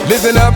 Listen up,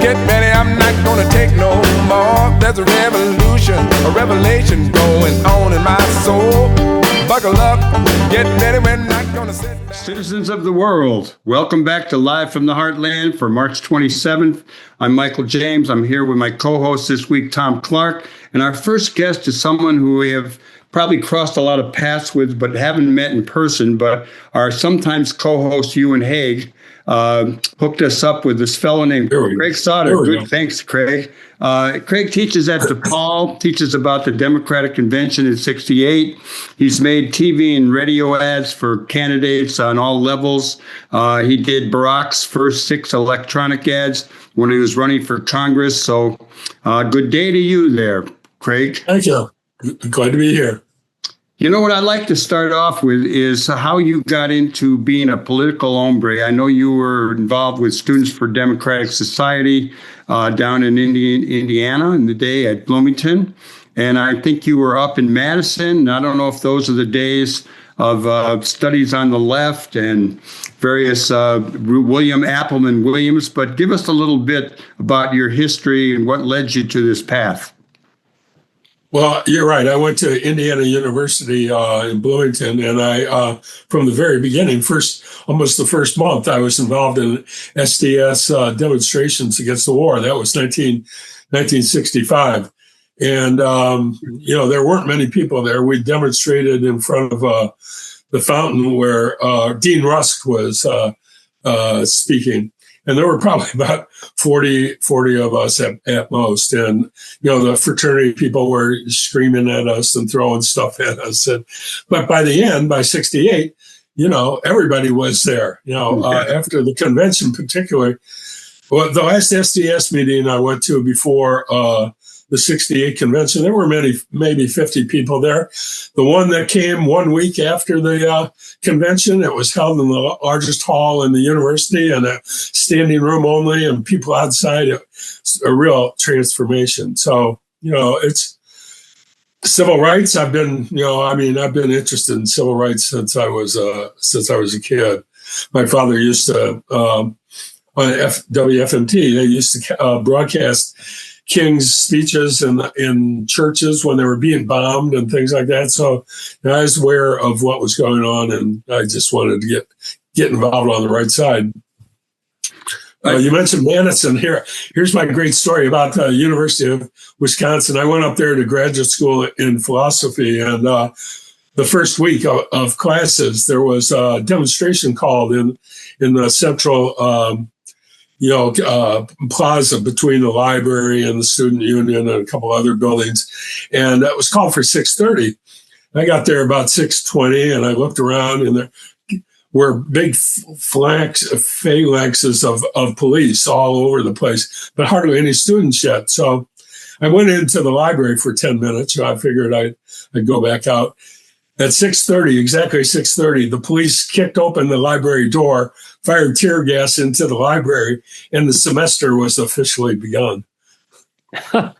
get ready, I'm not gonna take no more. There's a revolution, a revelation going on in my soul. Buckle up, get ready, we're not gonna sit back. Citizens of the world, welcome back to Live from the Heartland for March 27th. I'm Michael James. I'm here with my co-host this week, Thom Clark. And our first guest is someone who we have probably crossed a lot of paths with, but haven't met in person, but our sometimes co-host, Ewan Haig, hooked us up with this fellow named Craig Sautter. Good, thanks, Craig. Craig teaches at DePaul, teaches about the Democratic Convention in '68. He's made TV and radio ads for candidates on all levels. He did Barack's first 6 electronic ads when he was running for Congress. So good day to you there, Craig. Thank you. Glad to be here. You know what I'd like to start off with is how you got into being a political hombre. I know you were involved with Students for Democratic Society down in Indiana in the day at Bloomington. And I think you were up in Madison. I don't know if those are the days of studies on the left and various William Appleman Williams. But give us a little bit about your history and what led you to this path. Well, you're right. I went to Indiana University in Bloomington, and I, from the very beginning, almost the first month, I was involved in SDS demonstrations against the war. That was 1965. And, there weren't many people there. We demonstrated in front of the fountain where Dean Rusk was speaking. And there were probably about 40 of us at most. And, the fraternity people were screaming at us and throwing stuff at us. But by the end, by 68, everybody was there, after the convention particularly. Well, the last SDS meeting I went to before the 68 convention, there were maybe 50 people there. The one that came 1 week after the convention, it was held in the largest hall in the university and a standing room only and people outside. It's a real transformation. So, it's civil rights. I've been interested in civil rights since I was a kid. My father used to, on WFMT, they used to broadcast King's speeches in churches when they were being bombed and things like that. So I was aware of what was going on, and I just wanted to get involved on the right side. You mentioned Madison. Here's my great story about the University of Wisconsin. I went up there to graduate school in philosophy, and the first week of classes, there was a demonstration called in the central plaza between the library and the student union and a couple other buildings. And that was called for 6:30. I got there about 6:20 and I looked around and there were big phalanxes of police all over the place, but hardly any students yet. So I went into the library for 10 minutes. I figured I'd go back out. At 6:30, exactly 6:30, the police kicked open the library door, fired tear gas into the library, and the semester was officially begun.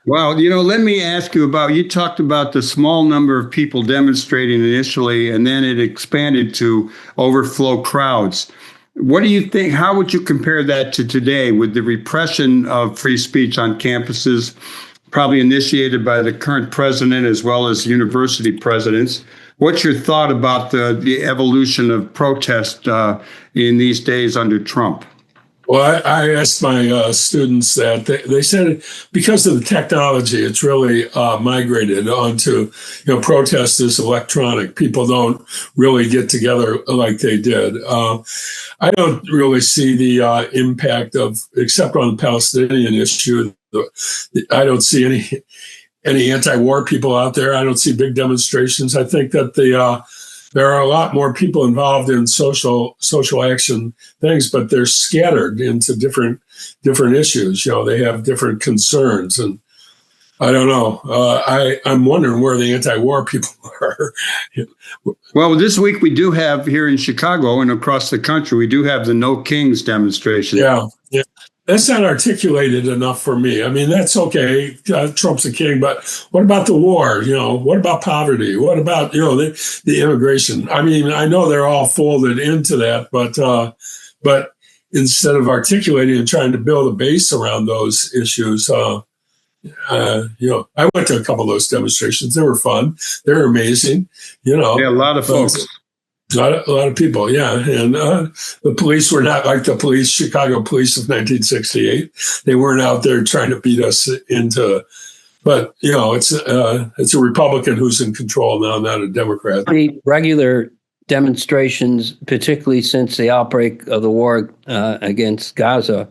Well, let me ask you you talked about the small number of people demonstrating initially, and then it expanded to overflow crowds. What do you think? How would you compare that to today with the repression of free speech on campuses, probably initiated by the current president as well as university presidents? What's your thought about the evolution of protest in these days under Trump? Well, I asked my students that. They said because of the technology, it's really migrated onto, protest is electronic. People don't really get together like they did. I don't really see the impact except on the Palestinian issue. I don't see any anti-war people out there. I don't see big demonstrations. I think that there are a lot more people involved in social action things, but they're scattered into different issues. They have different concerns, and I don't know. I'm wondering where the anti-war people are. Well, this week we do have here in Chicago and across the country, we do have the No Kings demonstration. Yeah. That's not articulated enough for me. I mean, that's okay. Trump's a king, but what about the war? What about poverty? What about, the immigration? I mean, I know they're all folded into that, but instead of articulating and trying to build a base around those issues. I went to a couple of those demonstrations. They were fun. They were amazing. Yeah, a lot of folks. A lot of people, yeah. And the police were not like the Chicago police of 1968. They weren't out there trying to beat us into. But it's a Republican who's in control now, not a Democrat. The regular demonstrations, particularly since the outbreak of the war against Gaza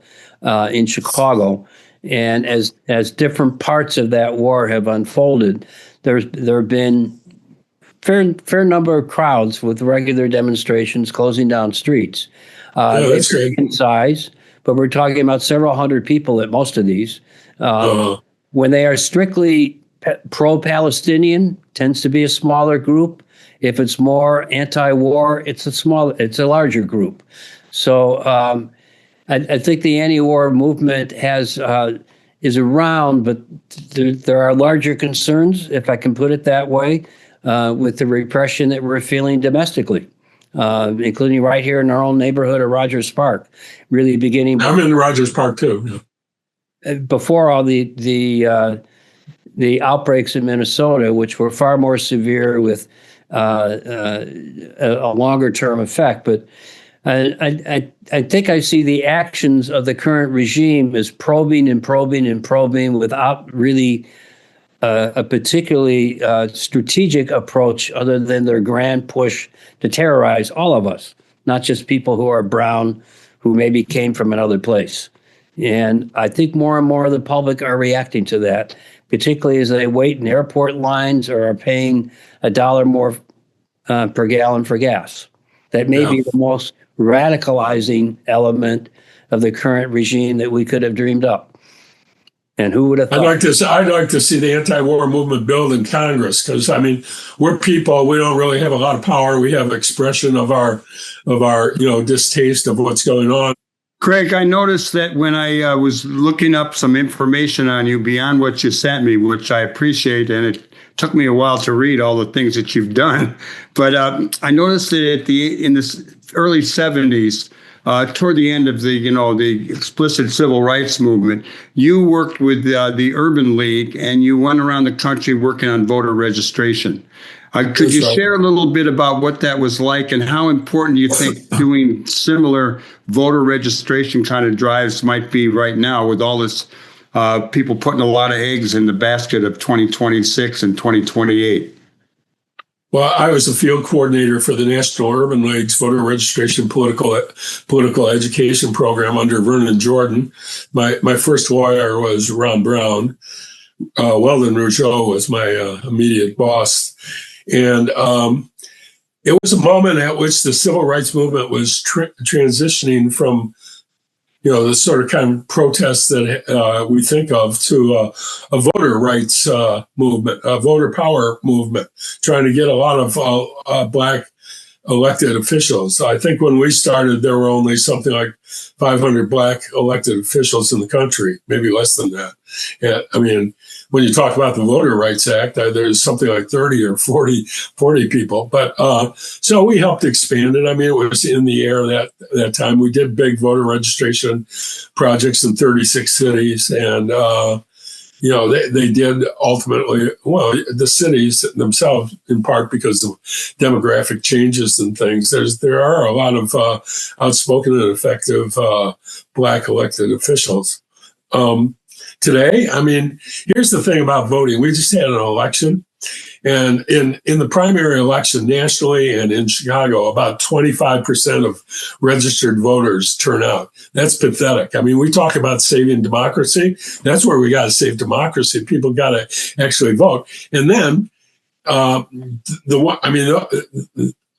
in Chicago, and as different parts of that war have unfolded, there have been fair number of crowds with regular demonstrations closing down streets. That's great. In size, but we're talking about several hundred people at most of these. When they are strictly pro-Palestinian, tends to be a smaller group. If it's more anti-war, it's a larger group. So I think the anti-war movement is around, but there are larger concerns, if I can put it that way, with the repression that we're feeling domestically, including right here in our own neighborhood of Rogers Park, really beginning. I'm in Rogers Park too. Before all the outbreaks in Minnesota, which were far more severe with a longer term effect. But I think I see the actions of the current regime as probing without really a particularly strategic approach other than their grand push to terrorize all of us, not just people who are brown, who maybe came from another place. And I think more and more of the public are reacting to that, particularly as they wait in airport lines or are paying $1 more per gallon for gas. That may be the most radicalizing element of the current regime that we could have dreamed up. And who would have thought? I'd like to see the anti-war movement build in Congress, because we're people. We don't really have a lot of power. We have expression of our distaste of what's going on. Craig, I noticed that when I was looking up some information on you beyond what you sent me, which I appreciate, and it took me a while to read all the things that you've done, but I noticed that in the early 70s, toward the end of the explicit civil rights movement, you worked with the Urban League, and you went around the country working on voter registration. Could you share a little bit about what that was like and how important you think doing similar voter registration kind of drives might be right now with all this people putting a lot of eggs in the basket of 2026 and 2028? Well, I was a field coordinator for the National Urban League's voter registration political education program under Vernon Jordan. My first lawyer was Ron Brown. Weldon Rougeau was my immediate boss. And it was a moment at which the civil rights movement was transitioning from, the sort of kind of protests that we think of to a voter rights movement, a voter power movement, trying to get a lot of Black elected officials. I think when we started, there were only something like 500 Black elected officials in the country, maybe less than that. Yeah, when you talk about the Voter Rights Act, there's something like 30 or 40 people. But so we helped expand it. It was in the air that time. We did big voter registration projects in 36 cities. And, they did ultimately, the cities themselves, in part because of demographic changes and things, there are a lot of outspoken and effective Black elected officials. Today, here's the thing about voting. We just had an election, and in the primary election nationally and in Chicago, about 25% of registered voters turn out. That's pathetic. We talk about saving democracy. That's where we got to save democracy. People got to actually vote. And then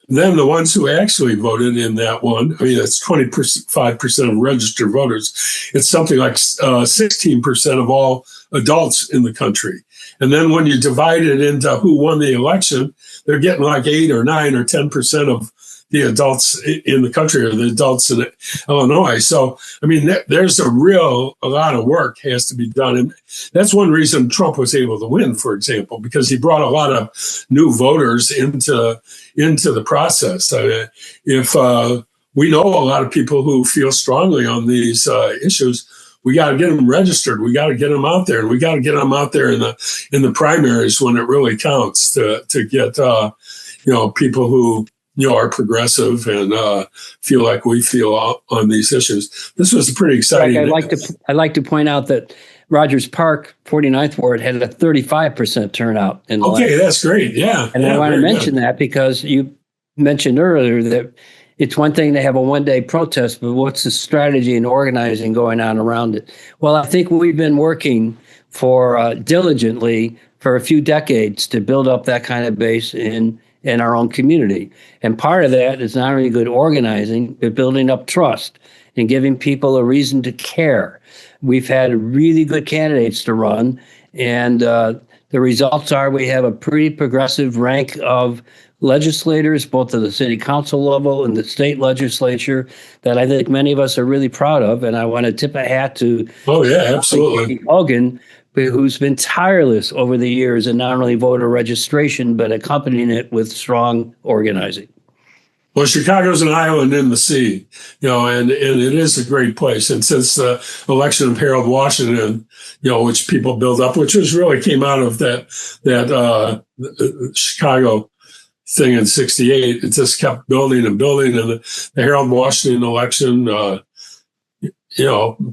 then the ones who actually voted in that one, that's 25% of registered voters. It's something like 16% of all adults in the country. And then when you divide it into who won the election, they're getting like 8 or 9 or 10% of the adults in the country, or the adults in Illinois. So, there's a lot of work has to be done. And that's one reason Trump was able to win, for example, because he brought a lot of new voters into the process. If we know a lot of people who feel strongly on these issues. We got to get them registered. We got to get them out there, and we got to get them out there in the primaries when it really counts to get people who are progressive and feel like we feel on these issues. This was a pretty exciting. I'd like to point out that Rogers Park, 49th Ward, had a 35% turnout. That's great. Yeah. And I want to mention that because you mentioned earlier that it's one thing to have a one-day protest, but what's the strategy and organizing going on around it? Well, I think we've been working diligently for a few decades to build up that kind of base in our own community. And part of that is not only good organizing, but building up trust and giving people a reason to care. We've had really good candidates to run, and the results are we have a pretty progressive rank of legislators, both at the city council level and the state legislature, that I think many of us are really proud of. And I want to tip a hat to absolutely Hogan, who's been tireless over the years in not only voter registration, but accompanying it with strong organizing. Well, Chicago's an island in the sea, and it is a great place. And since the election of Harold Washington, which people built up, which really came out of that Chicago thing in '68, it just kept building and building. And the Harold Washington election,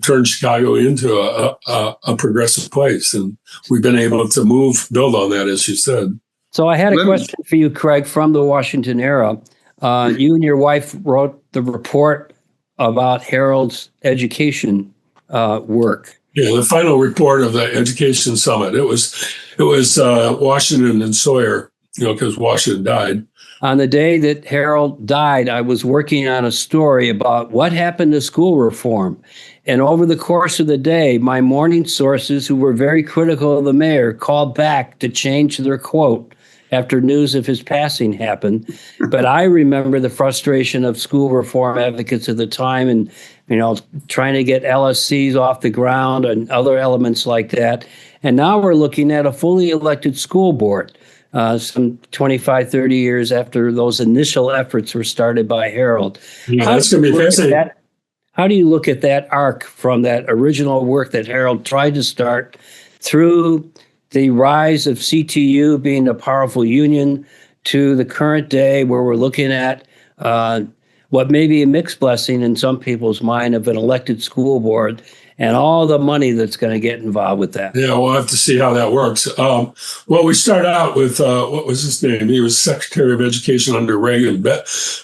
turned Chicago into a progressive place. And we've been able to build on that, as you said. So I had a question for you, Craig, from the Washington era. You and your wife wrote the report about Harold's education work. Yeah, the final report of the Education Summit. It was Washington and Sawyer, because Washington died. On the day that Harold died, I was working on a story about what happened to school reform. And over the course of the day, my morning sources, who were very critical of the mayor, called back to change their quote after news of his passing happened. But I remember the frustration of school reform advocates at the time and, trying to get LSCs off the ground and other elements like that. And now we're looking at a fully elected school board, some 25, 30 years after those initial efforts were started by Harold. Yeah, that's going to be fascinating. How do you look at that arc from that original work that Harold tried to start through the rise of CTU being a powerful union to the current day where we're looking at what may be a mixed blessing in some people's mind of an elected school board and all the money that's going to get involved with that? Yeah, we'll have to see how that works. Well, we start out with, what was his name? He was Secretary of Education under Reagan.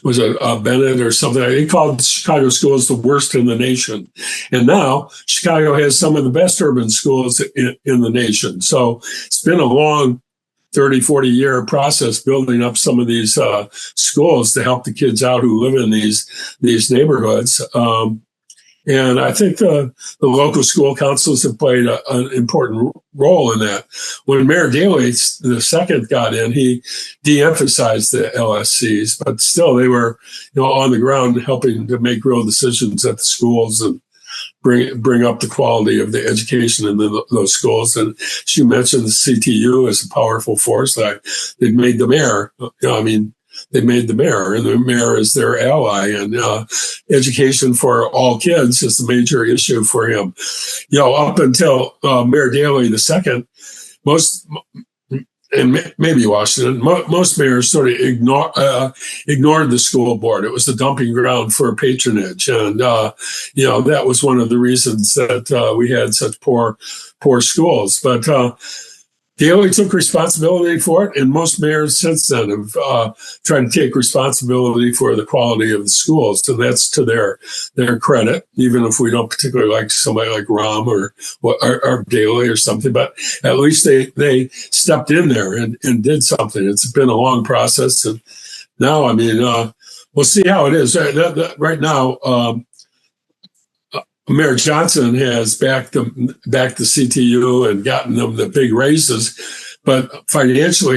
Was it Bennett or something? He called Chicago schools the worst in the nation. And now Chicago has some of the best urban schools in the nation. So it's been a long 30, 40-year process building up some of these schools to help the kids out who live in these neighborhoods. And I think the local school councils have played an important role in that. When Mayor Daley II got in, he de-emphasized the LSCs, but still they were, on the ground helping to make real decisions at the schools and bring up the quality of the education in those schools. And as you mentioned, the CTU is a powerful force. They've made the mayor. They made the mayor, and the mayor is their ally. And education for all kids is the major issue for him. Up until Mayor Daley II, and maybe Washington, most mayors sort of ignored the school board. It was the dumping ground for patronage. And, that was one of the reasons that we had such poor schools. But Daley took responsibility for it, and most mayors since then have tried to take responsibility for the quality of the schools. And that's to their credit, even if we don't particularly like somebody like Rahm or Daley or something. But at least they stepped in there and did something. It's been a long process, and now, we'll see how it is. Right now, Mayor Johnson has backed the CTU and gotten them the big raises, but financially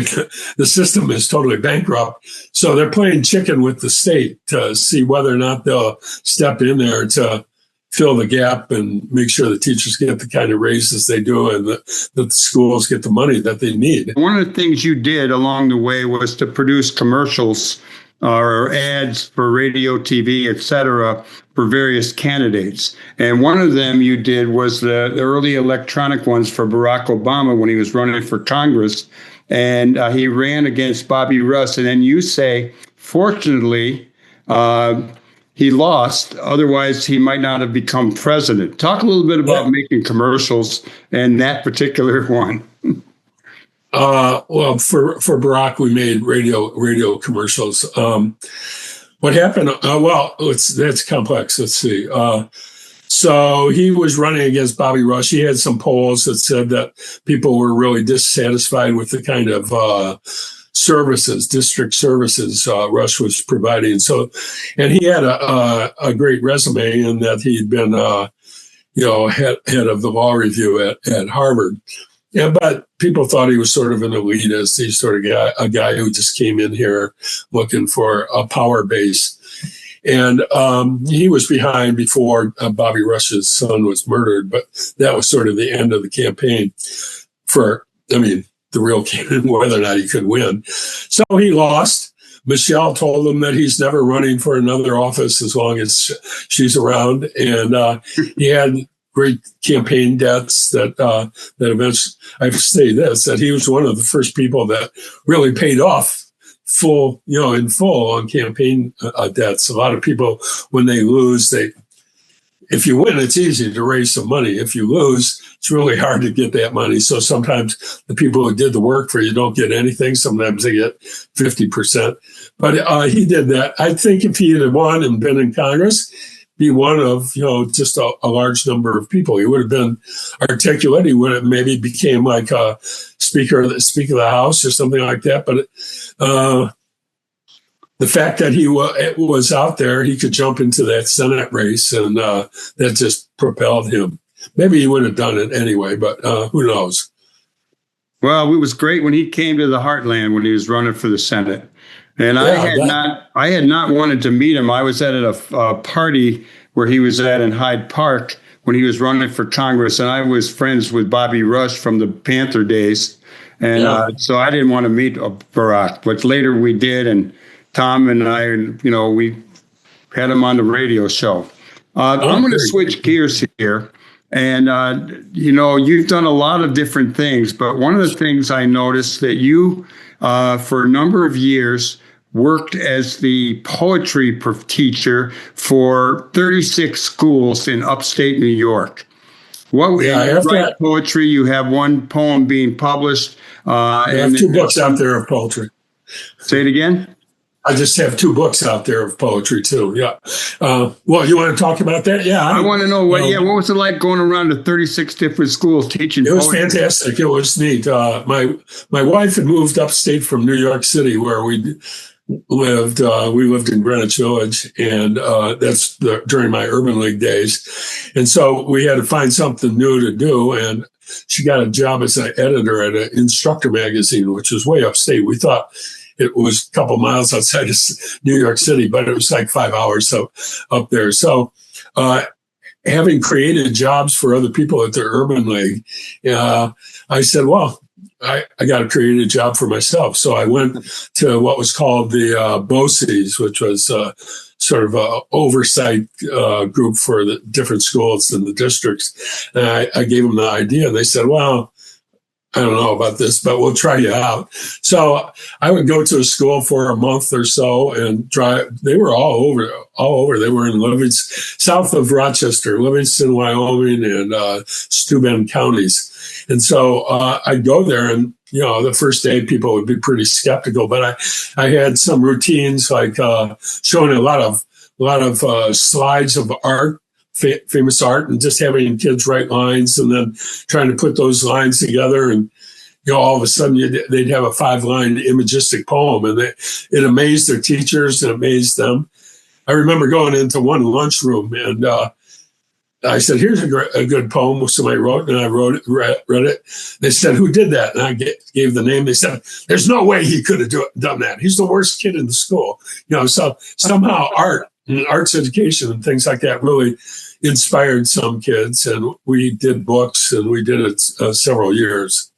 the system is totally bankrupt. So they're playing chicken with the state to see whether or not they'll step in there to fill the gap and make sure the teachers get the kind of raises they do and that the schools get the money that they need. One of the things you did along the way was to produce commercials or ads for radio, TV, etc., for various candidates. And one of them you did was the early electronic ones for Barack Obama when he was running for Congress. And he ran against Bobby Rush. And then you say, fortunately, he lost. Otherwise, he might not have become president. Talk a little bit about making commercials and that particular one. Well, for Barack, we made radio commercials. What happened? That's complex. Let's see. So he was running against Bobby Rush. He had some polls that said that people were really dissatisfied with the kind of district services Rush was providing. So, and he had a great resume in that he'd been, head of the law review at Harvard. Yeah, but people thought he was sort of an elitist. He's sort of a guy who just came in here looking for a power base. And he was behind before Bobby Rush's son was murdered, but that was sort of the end of the campaign the real campaign, whether or not he could win. So he lost. Michelle told him that he's never running for another office as long as she's around. And he had great campaign debts that eventually, I say this, that he was one of the first people that really paid off in full on campaign debts. A lot of people, when they lose, if you win, it's easy to raise some money. If you lose, it's really hard to get that money. So sometimes the people who did the work for you don't get anything. Sometimes they get 50%. But he did that. I think if he had won and been in Congress, be one of, just a large number of people. He would have been articulate. He would have maybe became like a speaker of the House or something like that. But the fact that he was out there, he could jump into that Senate race, and that just propelled him. Maybe he would have done it anyway, but who knows? Well, it was great when he came to the Heartland when he was running for the Senate. And I had not wanted to meet him. I was at a party where he was at in Hyde Park when he was running for Congress, and I was friends with Bobby Rush from the Panther days. And so I didn't want to meet Barack, but later we did, and Tom and I, we had him on the radio show. I'm going to switch gears here. And, you've done a lot of different things, but one of the things I noticed that you, for a number of years, worked as the poetry teacher for 36 schools in upstate New York. You write poetry. You have one poem being published. I have 2 books out there of poetry. Say it again? I just have 2 books out there of poetry too. Yeah. Well, you want to talk about that? Yeah. I want to know what was it like going around to 36 different schools teaching poetry? It was fantastic. It was neat. My wife had moved upstate from New York City where we lived. We lived in Greenwich Village, and that's during my Urban League days. And so we had to find something new to do. And she got a job as an editor at an instructor magazine, which was way upstate. We thought it was a couple miles outside of New York City, but it was like 5 hours up there. So having created jobs for other people at the Urban League, I said, well, I got to create a job for myself. So I went to what was called the BOCES, which was sort of an oversight group for the different schools in the districts. And I gave them the idea. They said, well, I don't know about this, but we'll try you out. So I would go to a school for a month or so and drive. They were all over. They were in south of Rochester, Livingston, Wyoming, and Steuben counties. And so I'd go there, and the first day people would be pretty skeptical, but I had some routines like showing a lot of slides of art. Famous art, and just having kids write lines and then trying to put those lines together, and all of a sudden they'd have a 5-line imagistic poem, and it amazed their teachers and amazed them. I remember going into one lunchroom, and I said, "Here's a good poem." Somebody wrote, and I read it. They said, "Who did that?" And I gave the name. They said, "There's no way he could have done that. He's the worst kid in the school." So somehow art and arts education and things like that really inspired some kids, and we did books, and we did it several years.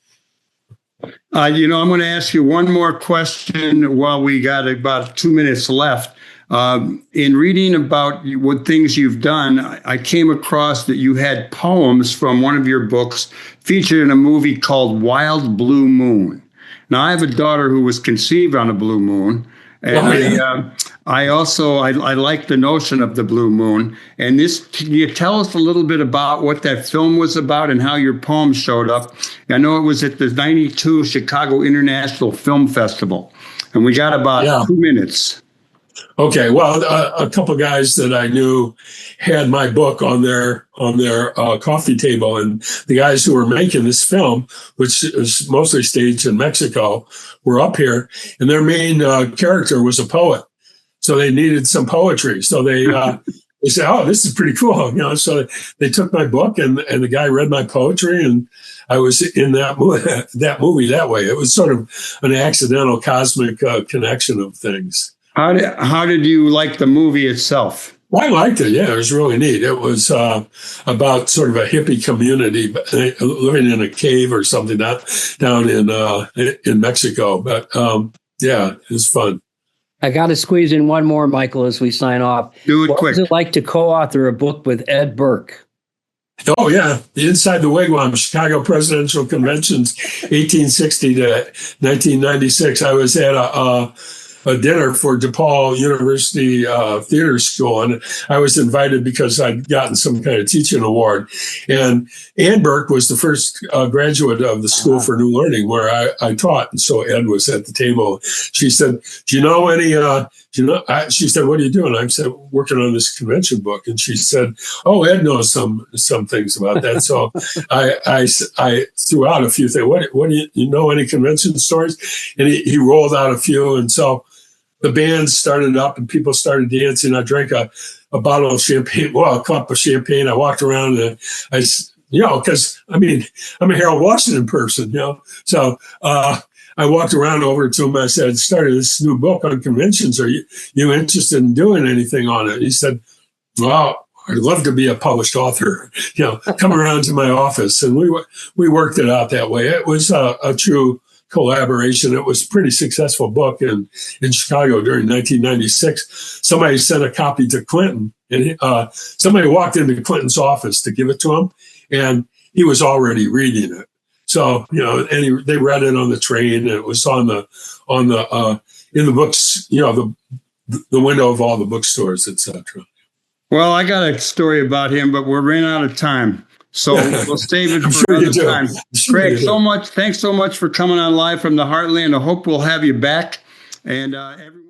I'm going to ask you one more question while we got about 2 minutes left. In reading about what things you've done, I came across that you had poems from one of your books featured in a movie called Wild Blue Moon. Now, I have a daughter who was conceived on a blue moon. And I like the notion of the blue moon. And can you tell us a little bit about what that film was about and how your poem showed up? I know it was at the 92 Chicago International Film Festival. And we got about 2 minutes. Okay, well, a couple guys that I knew had my book on their coffee table, and the guys who were making this film, which is mostly staged in Mexico, were up here, and their main character was a poet, so they needed some poetry. So they said, "Oh, this is pretty cool," So they took my book, and the guy read my poetry, and I was in that movie that way. It was sort of an accidental cosmic connection of things. How did you like the movie itself? I liked it. Yeah, it was really neat. It was about sort of a hippie community living in a cave or something down in Mexico. But it was fun. I got to squeeze in one more, Michael, as we sign off. Do it quick. What was it like to co-author a book with Ed Burke? Oh, yeah. Inside the Wigwam, Chicago Presidential Conventions, 1860 to 1996. I was at a dinner for DePaul University Theater School, and I was invited because I'd gotten some kind of teaching award. And Ann Burke was the first graduate of the School for New Learning where I taught, and so Ed was at the table. She said, "Do you know any?" She said, "What are you doing?" I said, "Working on this convention book." And she said, "Oh, Ed knows some things about that." So I threw out a few things. What do you know any convention stories? And he rolled out a few, and so the band started up and people started dancing. I drank a bottle of champagne, a cup of champagne. I walked around and because I'm a Harold Washington person, So I walked around over to him. I said, "Started this new book on conventions. Are you interested in doing anything on it?" He said, "Well, I'd love to be a published author. Come around to my office." And we worked it out that way. It was a true collaboration. It was a pretty successful book in Chicago during 1996. Somebody sent a copy to Clinton, and somebody walked into Clinton's office to give it to him, and he was already reading it. So and they read it on the train, and it was in the books, the window of all the bookstores, etc. Well, I got a story about him, but we're running out of time. So we'll save it for another time. Craig, thanks so much for coming on Live from the Heartland. I hope we'll have you back. And everyone.